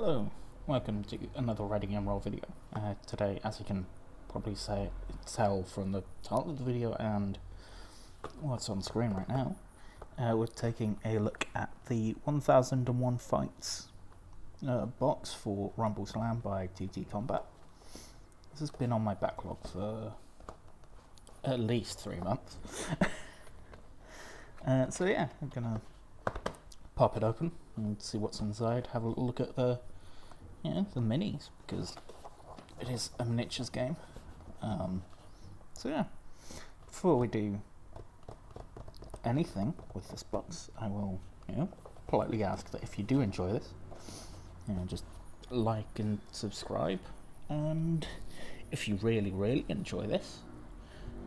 Hello, welcome to another Writing and Roll video. Today, as you can probably tell from the title of the video and what's on screen right now, we're taking a look at the 1001 Fights box for Rumbleslam by TT Combat. This has been on my backlog for at least 3 months. So yeah, I'm gonna pop it open and see what's inside, have a little look at the minis, because it is a miniatures game. So yeah, before we do anything with this box, I will politely ask that if you do enjoy this, just like and subscribe, and if you really enjoy this,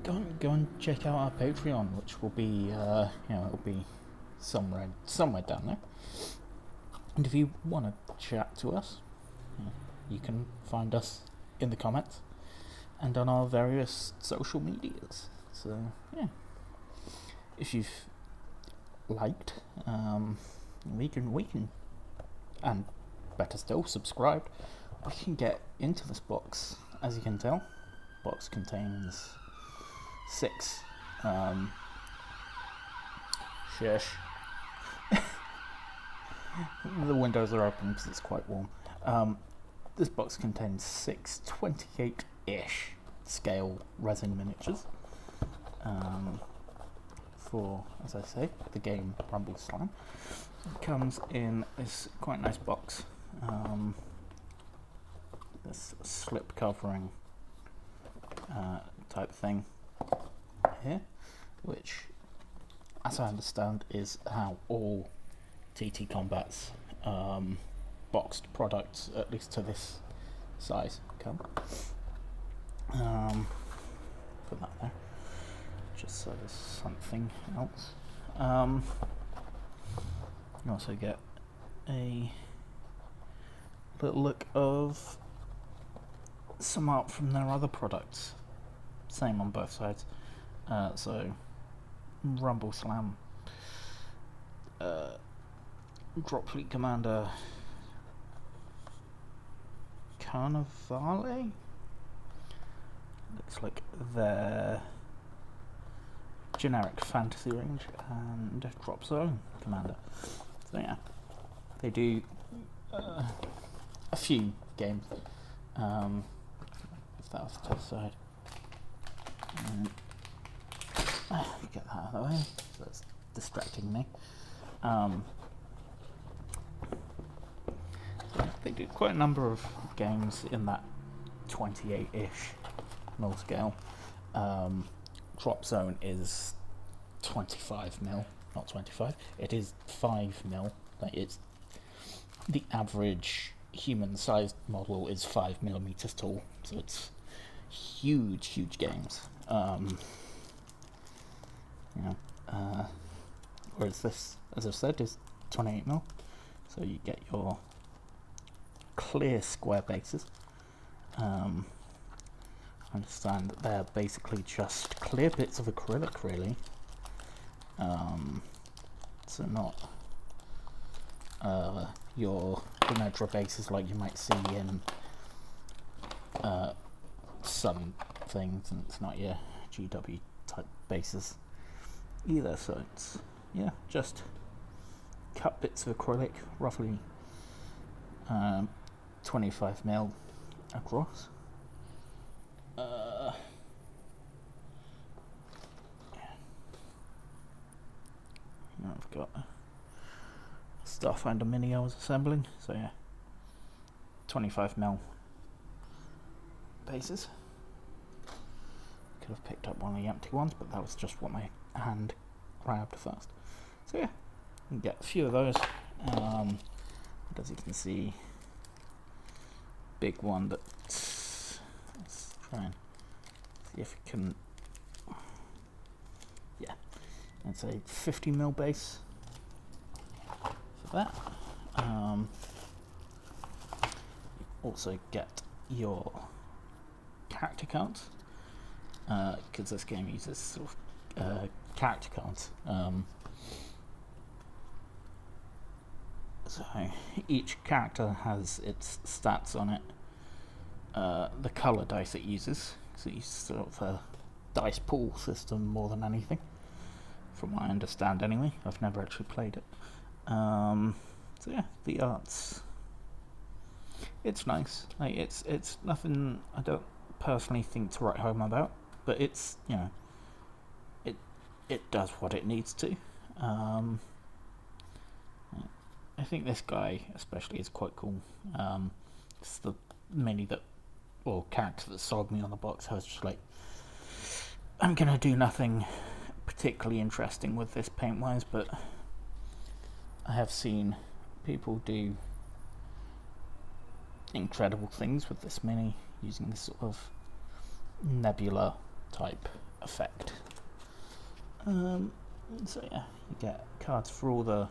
go and check out our Patreon, which will be it'll be somewhere down there. And if you want to chat to us, you can find us in the comments and on our various social medias. So yeah, if you've liked, we can, and better still, subscribed, we can get into this box. As you can tell, box contains 6 shush. The windows are open because it's quite warm. This box contains 6 28-ish scale resin miniatures for, as I say, the game Rumbleslam. It comes in this quite nice box. This slip covering type thing here, which, as I understand, is how all TT Combat's boxed products, at least to this size, come. Put that there, just so there's something else. You also get a little look of some art from their other products. Same on both sides. So Rumbleslam, Drop Fleet Commander Carnivale, looks like their generic fantasy range, and Drop Zone Commander. So yeah, they do a few games. If that was to the side, and get that out of the way, so that's distracting me. They do quite a number of games in that 28-ish mil scale. Drop Zone is 25 mil, not 25. It is 5 mil. Like, it's the average human-sized model is 5 millimeters tall, so it's huge games. Whereas this, as I've said, is 28 mil, so you get your clear square bases. I understand that they're basically just clear bits of acrylic, really. So not your Demetra bases like you might see in some things, and it's not your GW type bases either. So it's just cut bits of acrylic, roughly 25 mil across. I've got Starfinder Mini I was assembling, so yeah, 25 mil bases. Could have picked up one of the empty ones, but that was just what my hand grabbed first. So yeah, you can get a few of those. As you can see, big one that, let's try and see if we can, yeah, it's a 50 mil base for that. You also get your character cards, because this game uses sort of character cards So each character has its stats on it. The colour dice it uses, so it's sort of a dice pool system more than anything, from what I understand anyway. I've never actually played it. So yeah, the art's, it's nice. Like it's nothing I don't personally think to write home about, but it's, you know, it does what it needs to. I think this guy especially is quite cool. It's the mini that, or character that sold me on the box. I was just like, I'm gonna do nothing particularly interesting with this paint-wise, but I have seen people do incredible things with this mini using this sort of nebula type effect. So yeah, you get cards for all the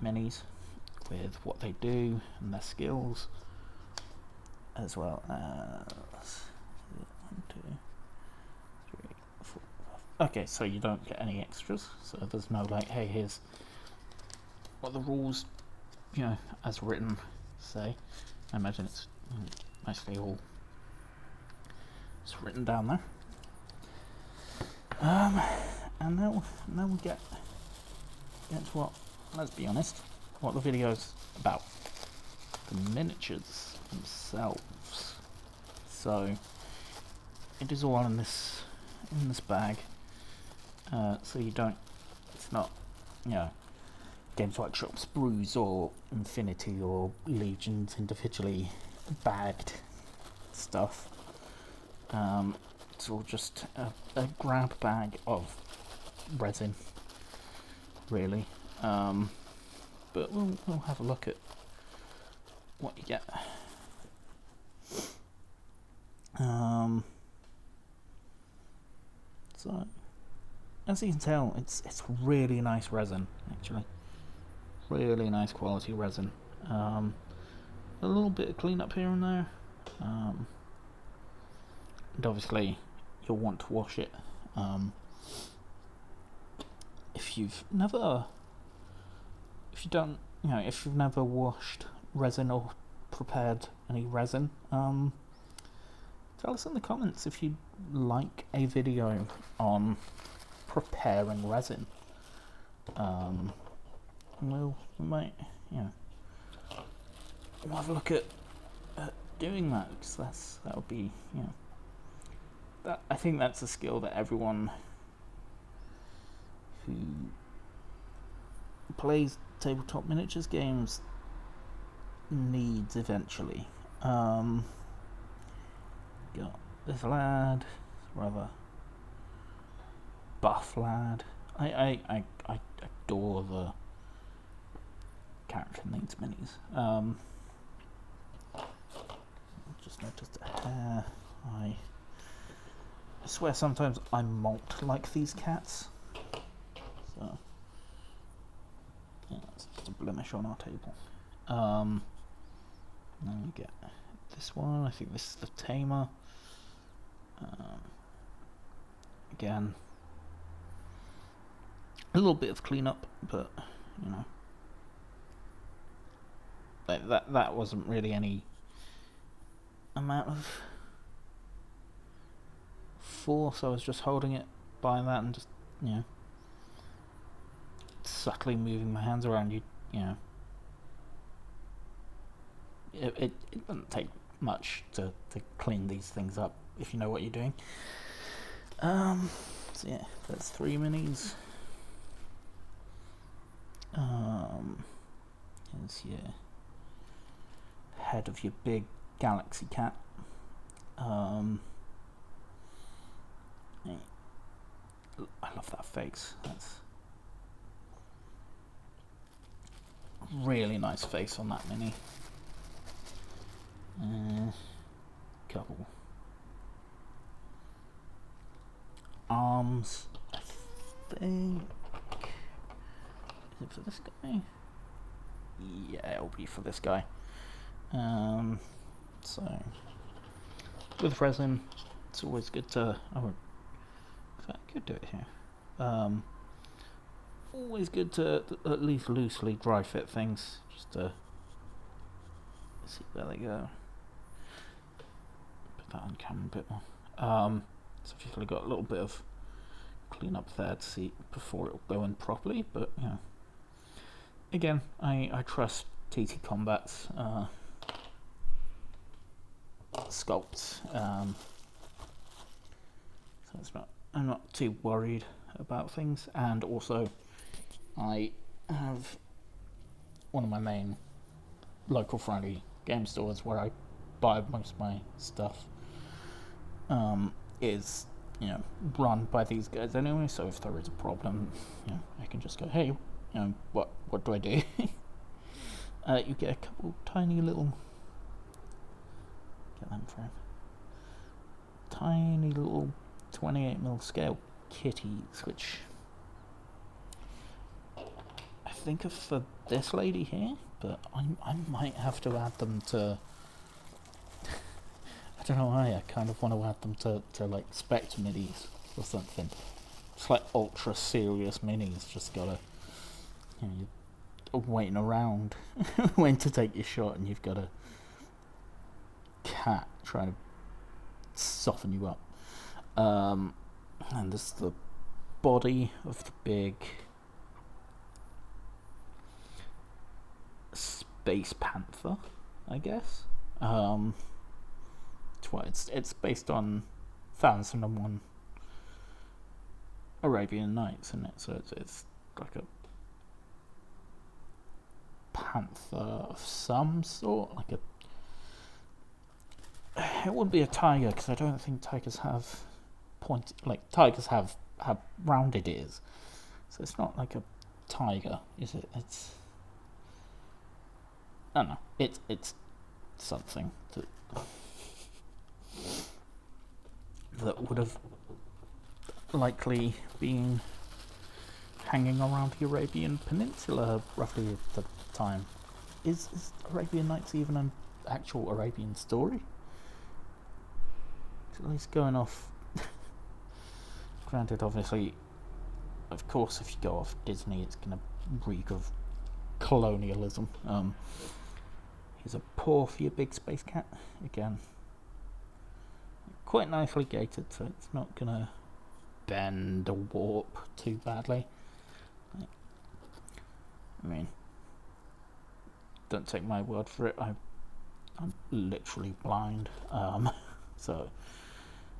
minis with what they do and their skills, as well as 1, 2, 3, 4, 5. Okay, so you don't get any extras, so there's no like, hey, here's what the rules, you know, as written say. I imagine it's mostly all just written down there. And now we get to what, let's be honest, what the video's about. The miniatures themselves. So it is all in this bag. So you don't, it's not, you know, Games Workshop's Brews or Infinity or Legion's individually bagged stuff. It's all just a grab bag of resin, really. But we'll have a look at what you get. So as you can tell, it's really nice resin, actually. Really nice quality resin. A little bit of cleanup here and there. And obviously you'll want to wash it. If you've never washed resin or prepared any resin, tell us in the comments if you'd like a video on preparing resin. We might, we'll have a look at doing that, because that would be, I think that's a skill that everyone who plays tabletop miniatures games needs eventually. Got this lad, rather buff lad. I adore the character needs minis. Just noticed a hair. I swear sometimes I molt like these cats. So yeah, that's just a blemish on our table. Then we get this one. I think this is the tamer. Again, a little bit of cleanup, but like that wasn't really any amount of force. I was just holding it by that and just subtly moving my hands around. It doesn't take much to clean these things up if you know what you're doing. So yeah, that's 3 minis. Here's your head of your big galaxy cat. I love that face. That's a really nice face on that mini. Couple arms, I think. Is it for this guy? Yeah, it'll be for this guy. So with resin, it's always good to. I could do it here. always good to at least loosely dry fit things, just to see where they go. Put that on camera a bit more. So I've usually got a little bit of clean up there to see before it'll go in properly, but you know, again, I trust TT Combat's sculpts, so I'm not too worried about things. And also, I have one of my main local friendly game stores where I buy most of my stuff, is, you know, run by these guys anyway, so if there is a problem, you know, I can just go, hey, you know, what do I do? You get a couple tiny little, get them for him, tiny little 28mm scale kitties, which I think are for this lady here, but I might have to add them to, I don't know why, I kind of want to add them to like Spectre minis or something. It's like ultra serious minis, just gotta, you know, you're waiting around when to take your shot, and you've got a cat trying to soften you up. And this is the body of the big space panther, I guess. It's based on 1001 Arabian Nights, isn't it? So it's like a panther of some sort, like a. It wouldn't be a tiger, because I don't think tigers have tigers have rounded ears, so it's not like a tiger, is it? It's, I don't know. It's something that would have likely been hanging around the Arabian Peninsula roughly at the time. Is Arabian Nights even an actual Arabian story? It's at least going off. Granted, obviously, of course, if you go off Disney, it's going to reek of colonialism. Here's a paw for your big space cat. Again, quite nicely gated, so it's not going to bend or warp too badly. I mean, don't take my word for it. I'm literally blind, so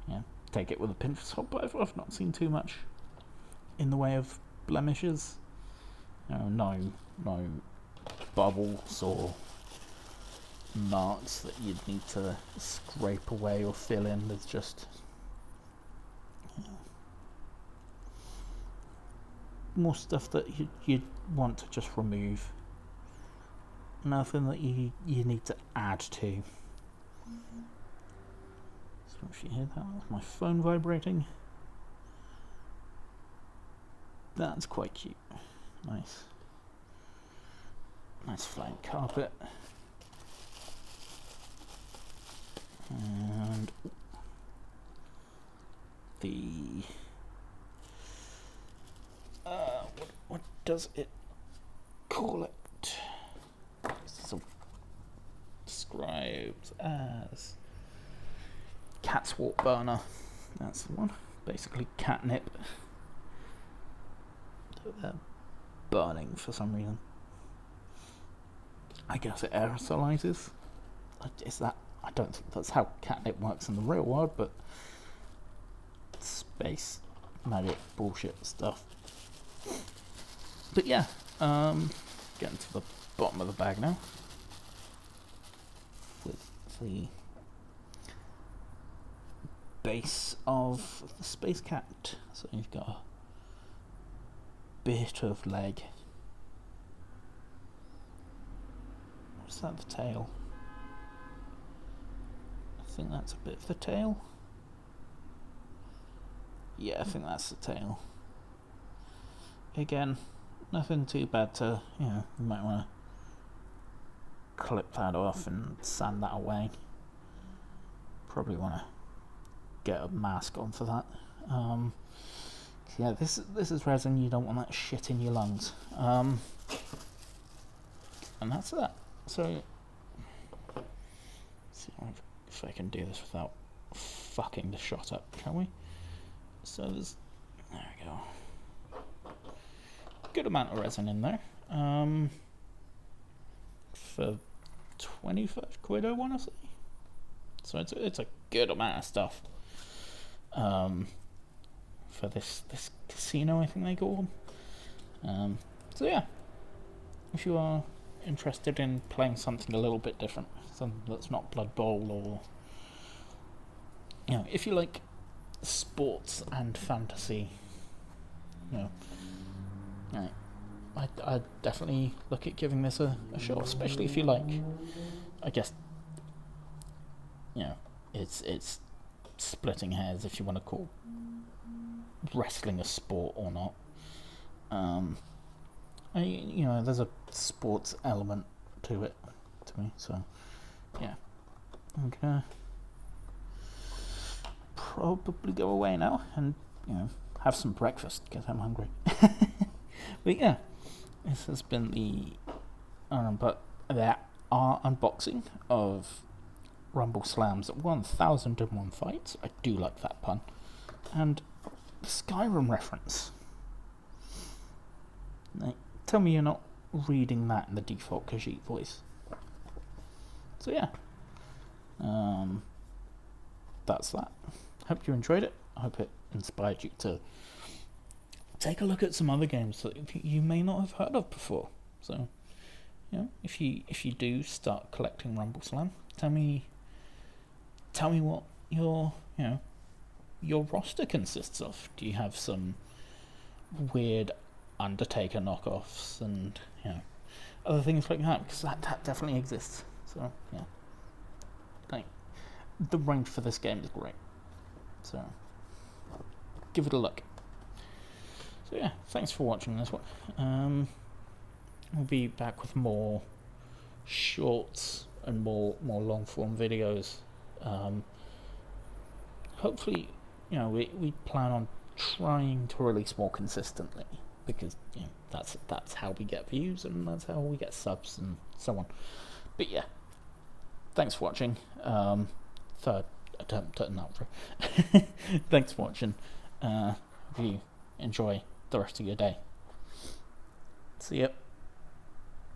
yeah, take it with a pinch of salt. But I've not seen too much in the way of blemishes. No bubbles or marks that you'd need to scrape away or fill in. There's just, you know, more stuff that you'd want to just remove. Nothing that you need to add to. So if you hear that, that's my phone vibrating. That's quite cute. Nice flying carpet. And the what does it call it? This is described as catswalk burner. That's the one. Basically catnip. They're burning for some reason. I guess it aerosolizes. Is that? I don't think that's how catnip works in the real world, but space magic bullshit stuff. But yeah, getting to the bottom of the bag now with the base of the space cat. So you've got a bit of leg. What's that? The tail? I think that's a bit of the tail. Yeah, I think that's the tail. Again, nothing too bad to, you might want to clip that off and sand that away. Probably want to get a mask on for that. So yeah, this is resin. You don't want that shit in your lungs. And that's that. So, let's see if I can do this without fucking the shot up, shall we? So there we go. Good amount of resin in there. For 25 quid, I want to say. So it's a good amount of stuff. For this casino, I think they call them. So yeah, if you are interested in playing something a little bit different, something that's not Blood Bowl, or if you like sports and fantasy, I'd definitely look at giving this a shot, especially if you like, I guess, it's splitting hairs if you want to call wrestling a sport or not. There's a sports element to it, to me, so yeah. I'm gonna probably go away now and have some breakfast because I'm hungry. But yeah, this has been the unboxing of Rumbleslam's 1001 Fights. I do like that pun. And the Skyrim reference. Now, tell me you're not reading that in the default Khajiit voice. So yeah, that's that. Hope you enjoyed it. I hope it inspired you to take a look at some other games that you may not have heard of before. So, if you do start collecting Rumbleslam, tell me what your roster consists of. Do you have some weird Undertaker knockoffs and other things like that? Because that definitely exists. So yeah, the range for this game is great. So give it a look. So yeah, thanks for watching this one. We'll be back with more shorts and more long form videos. Hopefully, we plan on trying to release more consistently, because that's how we get views and that's how we get subs and so on. But yeah, thanks for watching. Third attempt at an outro. Thanks for watching. Hope you enjoy the rest of your day. See ya.